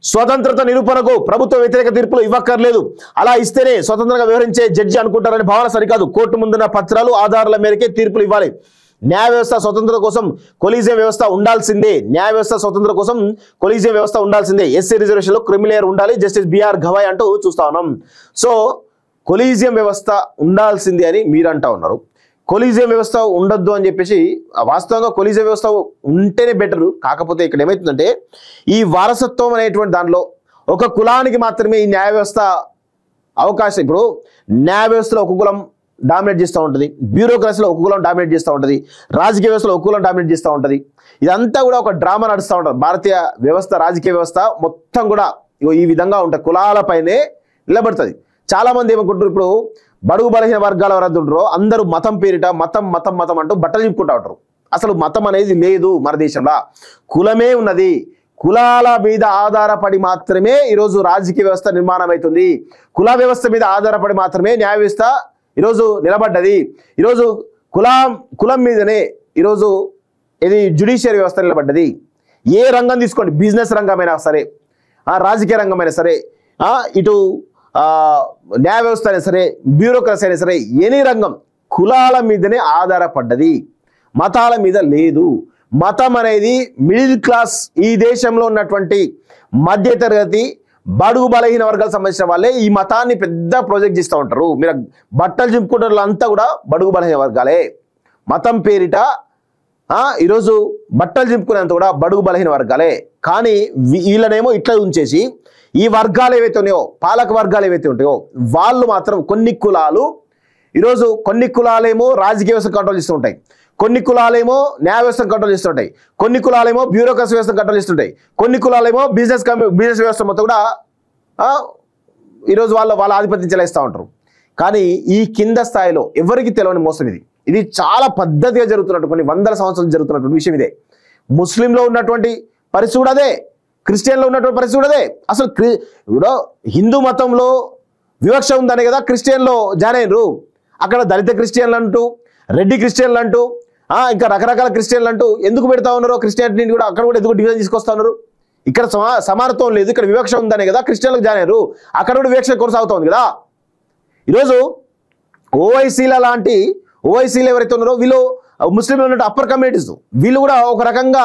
స్వతంత్రత నిరూపణకు ప్రభుత్వ వ్యతిరేక తీర్పులు ఇవ్వక్కర్లేదు, అలా ఇస్తేనే స్వతంత్రంగా వ్యవహరించే జడ్జి అనుకుంటారనే భావన సరికాదు. కోర్టు ముందున్న పత్రాలు ఆధారాల మేరకే తీర్పులు ఇవ్వాలి. న్యాయ వ్యవస్థ స్వతంత్రం కోసం కొలీజియం వ్యవస్థ ఉండాల్సిందే. న్యాయ వ్యవస్థ స్వతంత్రం కోసం కొలీజియం వ్యవస్థ ఉండాల్సిందే. ఎస్సీ రిజర్వేషన్లో క్రిమిలేయర్ ఉండాలి, జస్టిస్ బిఆర్ గవాయ్ అంటూ చూస్తా ఉన్నాం. సో కొలీజియం వ్యవస్థ ఉండాల్సిందే అని మీరు అంటా ఉన్నారు. కొలీజియం వ్యవస్థ ఉండొద్దు అని చెప్పేసి వాస్తవంగా కొలీజియం వ్యవస్థ ఉంటేనే బెటరు. కాకపోతే ఇక్కడ ఏమవుతుందంటే ఈ వారసత్వం అనేటువంటి దానిలో ఒక కులానికి మాత్రమే ఈ న్యాయ వ్యవస్థ అవకాశం. ఇప్పుడు న్యాయ వ్యవస్థలో ఒక కులం డామినేట్ చేస్తూ ఉంటుంది, బ్యూరోక్రసీలో ఒక కులం డామినేట్ చేస్తూ ఉంటుంది, రాజకీయ వ్యవస్థలో ఒక కులం డామినేట్ చేస్తూ ఉంటుంది. ఇదంతా కూడా ఒక డ్రామా నడుస్తూ ఉంటుంది. భారతీయ వ్యవస్థ, రాజకీయ వ్యవస్థ మొత్తం కూడా ఈ విధంగా ఉంటుంది, కులాలపైనే నిలబడుతుంది. చాలా మంది ఏమనుకుంటారు, ఇప్పుడు బడుగు బలహీన వర్గాల ఎవరైతే ఉంటారో అందరూ మతం పేరిట మతం మతం మతం అంటూ బట్టలు చెప్పుకుంటూ ఉంటారు. అసలు మతం అనేది లేదు మన దేశంలో, కులమే ఉన్నది. కులాల మీద ఆధారపడి మాత్రమే ఈరోజు రాజకీయ వ్యవస్థ నిర్మాణం అవుతుంది. కుల వ్యవస్థ మీద ఆధారపడి మాత్రమే న్యాయ వ్యవస్థ ఈరోజు నిలబడ్డది. ఈరోజు కులం మీదనే ఈరోజు ఇది జ్యుడిషియరీ వ్యవస్థ నిలబడ్డది. ఏ రంగం తీసుకోండి, బిజినెస్ రంగమైనా సరే, రాజకీయ రంగమైనా సరే, ఇటు న్యాయ వ్యవస్థ అయినా సరే, బ్యూరోక్రసీ అయినా సరే, ఎనీ రంగం కులాల మీదనే ఆధారపడ్డది, మతాల మీద లేదు. మతం అనేది మిడిల్ క్లాస్, ఈ దేశంలో ఉన్నటువంటి మధ్యతరగతి బడుగు బలహీన వర్గాలకు సంబంధించిన వాళ్ళే ఈ మతాన్ని పెద్ద ప్రాజెక్ట్ చేస్తూ ఉంటారు. మీరు బట్టలు చింపుకునే వాళ్ళంతా కూడా బడుగు బలహీన వర్గాలే. మతం పేరిట ఈరోజు బట్టలు చింపుకునేంత కూడా బడుగు బలహీన వర్గాలే. కానీ వీళ్ళనేమో ఇట్లా ఉంచేసి ఈ వర్గాలు ఏవైతే ఉన్నాయో, పాలక వర్గాలు ఏవైతే ఉంటాయో వాళ్ళు మాత్రం కొన్ని కులాలు ఈరోజు కొన్ని కులాలేమో రాజకీయ వ్యవస్థ కంట్రోల్ చేస్తూ ఉంటాయి, కొన్ని కులాలేమో న్యాయ వ్యవస్థను కంట్రోల్ చేస్తుంటాయి, కొన్ని కులాలేమో బ్యూరోక్రసీ వ్యవస్థను కంట్రోల్ చేస్తుంటాయి, కొన్ని కులాలేమో బిజినెస్ వ్యవస్థ మొత్తం కూడా ఈరోజు వాళ్ళ ఆధిపత్యం చెలాయిస్తూ ఉంటారు. కానీ ఈ కింద స్థాయిలో ఎవరికి తెలియని మోసం ఇది. ఇది చాలా పద్ధతిగా జరుగుతున్నట్టు, కొన్ని వందల సంవత్సరాలు జరుగుతున్నటువంటి విషయం ఇదే. ముస్లింలో ఉన్నటువంటి పరిస్థితి కూడా అదే, క్రిస్టియన్లో ఉన్నటువంటి పరిస్థితి కూడా అదే. అసలు ఇప్పుడు హిందూ మతంలో వివక్ష ఉందనే కదా క్రిస్టియన్లో జాయిన్ అయ్యారు. అక్కడ దళిత క్రిస్టియన్లు అంటూ, రెడ్డి క్రిస్టియన్లు అంటూ, ఇంకా రకరకాల క్రిస్టియన్లు అంటూ ఎందుకు పెడతా ఉన్నారు? క్రిస్టియానిటీని కూడా అక్కడ కూడా ఎందుకు డివిజన్ తీసుకొస్తా ఉన్నారు? ఇక్కడ సమానత్వం లేదు, ఇక్కడ వివక్ష ఉందనే కదా క్రిస్టియన్లకు జాయిన్ అయ్యారు. అక్కడ కూడా వివక్ష కొనసాగుతుంది కదా. ఈరోజు ఓవైసీలు ఎవరైతే ఉన్నారో వీళ్ళు ముస్లింలు ఉన్నట్టు అప్పర్ కమ్యూనిటీస్, వీళ్ళు కూడా ఒక రకంగా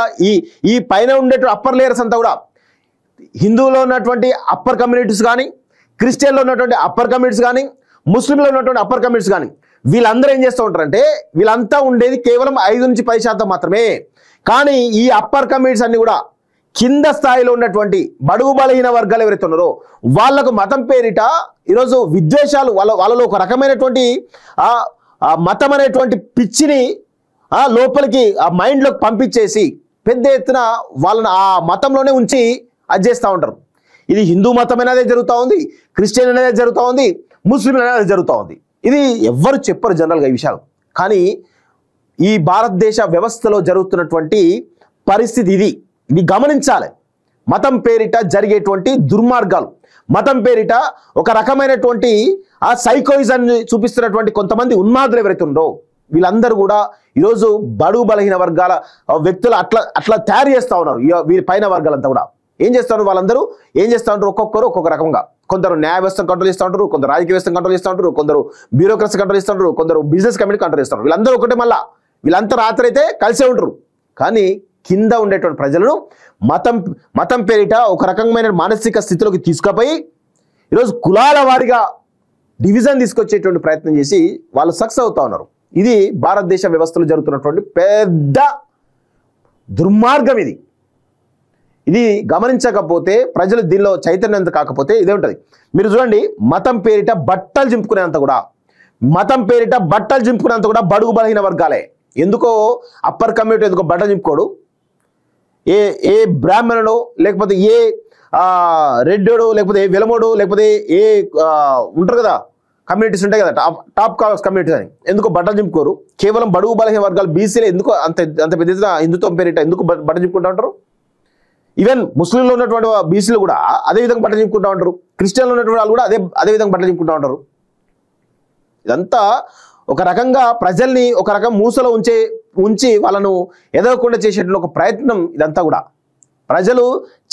ఈ పైన ఉండేటువంటి అప్పర్ లేయర్స్ అంతా కూడా హిందువులో ఉన్నటువంటి అప్పర్ కమ్యూనిటీస్ కానీ, క్రిస్టియన్లో ఉన్నటువంటి అప్పర్ కమ్యూనిటీస్ కానీ, ముస్లింలో ఉన్నటువంటి అప్పర్ కమ్యూనిటీస్ కానీ, వీళ్ళందరూ ఏం చేస్తూ ఉంటారంటే వీళ్ళంతా ఉండేది కేవలం 5 నుంచి 10% మాత్రమే. కానీ ఈ అప్పర్ కమ్యూనిటీస్ అన్ని కూడా కింద స్థాయిలో ఉన్నటువంటి బడుగు బలహీన వర్గాలు ఎవరైతే ఉన్నారో వాళ్ళకు మతం పేరిట ఈరోజు విద్వేషాలు, వాళ్ళలో ఒక రకమైనటువంటి మతం అనేటువంటి పిచ్చిని లోపలికి ఆ మైండ్లోకి పంపించేసి పెద్ద ఎత్తున వాళ్ళని ఆ మతంలోనే ఉంచి అది చేస్తూ ఉంటారు. ఇది హిందూ మతం అనేది జరుగుతూ ఉంది, క్రిస్టియన్ అనేది జరుగుతూ ఉంది, ముస్లిం అనేది జరుగుతూ ఉంది. ఇది ఎవ్వరు చెప్పరు జనరల్గా ఈ విషయాలు. కానీ ఈ భారతదేశ వ్యవస్థలో జరుగుతున్నటువంటి పరిస్థితి ఇది గమనించాలి. మతం పేరిట జరిగేటువంటి దుర్మార్గాలు, మతం పేరిట ఒక రకమైనటువంటి ఆ సైకోయిజాన్ని చూపిస్తున్నటువంటి కొంతమంది ఉన్మాదులు ఎవరైతే ఉందో వీళ్ళందరూ కూడా ఈరోజు బడుగు బలహీన వర్గాల వ్యక్తులు అట్లా తయారు చేస్తూ ఉన్నారు. వీరి పైన వర్గాలంతా కూడా ఏం చేస్తారు? వాళ్ళందరూ ఏం చేస్తూ ఉంటారు? ఒక్కొక్కరు ఒక్కొక్క రకంగా, కొందరు న్యాయ వ్యవస్థను కంట్రోల్ చేస్తూ ఉంటారు, కొందరు రాజకీయ వ్యవస్థను కంట్రోల్ చేస్తూ ఉంటారు, కొందరు బ్యూరోక్రసీ కంట్రోల్ చేస్తూ ఉంటారు, కొందరు బిజినెస్ కమ్యూనిటీ కంట్రోల్ చేస్తారు. వీళ్ళందరూ ఒకటే, మళ్ళా వీళ్ళంతా రాత్రి అయితే కలిసే ఉంటారు. కానీ కింద ఉండేటువంటి ప్రజలను మతం పేరిట ఒక రకమైన మానసిక స్థితిలోకి తీసుకుపోయి ఈరోజు కులాల వారిగా డివిజన్ తీసుకొచ్చేటువంటి ప్రయత్నం చేసి వాళ్ళు సక్సెస్ అవుతా ఉన్నారు. ఇది భారతదేశ వ్యవస్థలో జరుగుతున్నటువంటి పెద్ద దుర్మార్గం. ఇది గమనించకపోతే, ప్రజలు దీనిలో చైతన్యంత కాకపోతే ఇదే ఉంటుంది. మీరు చూడండి, మతం పేరిట బట్టలు చింపుకునేంత కూడా బడుగు బలహీన వర్గాలే. ఎందుకో అప్పర్ కమ్యూనిటీ ఎందుకో బట్టలు చింపుకోడు, ఏ బ్రాహ్మణుడు లేకపోతే ఏ రెడ్డోడు లేకపోతే ఏ వెలమోడు లేకపోతే ఏ ఉంటారు కదా కమ్యూనిటీస్ ఉంటాయి కదా, టాప్ కమ్యూనిటీస్ అని ఎందుకో బట్టలు చింపుకోరు. కేవలం బడుగు బలహీన వర్గాలు బీసీలే ఎందుకు అంత పెద్ద హిందుత్వం పేరిట ఎందుకు బట్టలు చింపుకుంటూ ఉంటారు? ఈవెన్ ముస్లింలో ఉన్నటువంటి బీసీలు కూడా అదే విధంగా బట్టలు చింపుకుంటూ ఉంటారు, క్రిస్టియన్లో ఉన్నటువంటి వాళ్ళు కూడా అదే విధంగా బట్టలు చింపుకుంటూ ఉంటారు. ఇదంతా ఒక రకంగా ప్రజల్ని ఒక రకం మూసలో ఉంచి వాళ్ళను ఎదగకుండా చేసేటువంటి ఒక ప్రయత్నం ఇదంతా కూడా. ప్రజలు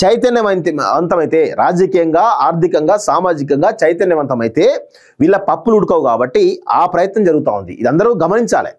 చైతన్యవంతమైతే, రాజకీయంగా, ఆర్థికంగా, సామాజికంగా చైతన్యవంతమైతే వీళ్ళ పప్పులు ఉడకవు. కాబట్టి ఆ ప్రయత్నం జరుగుతూ ఉంది. ఇది అందరూ గమనించాలి.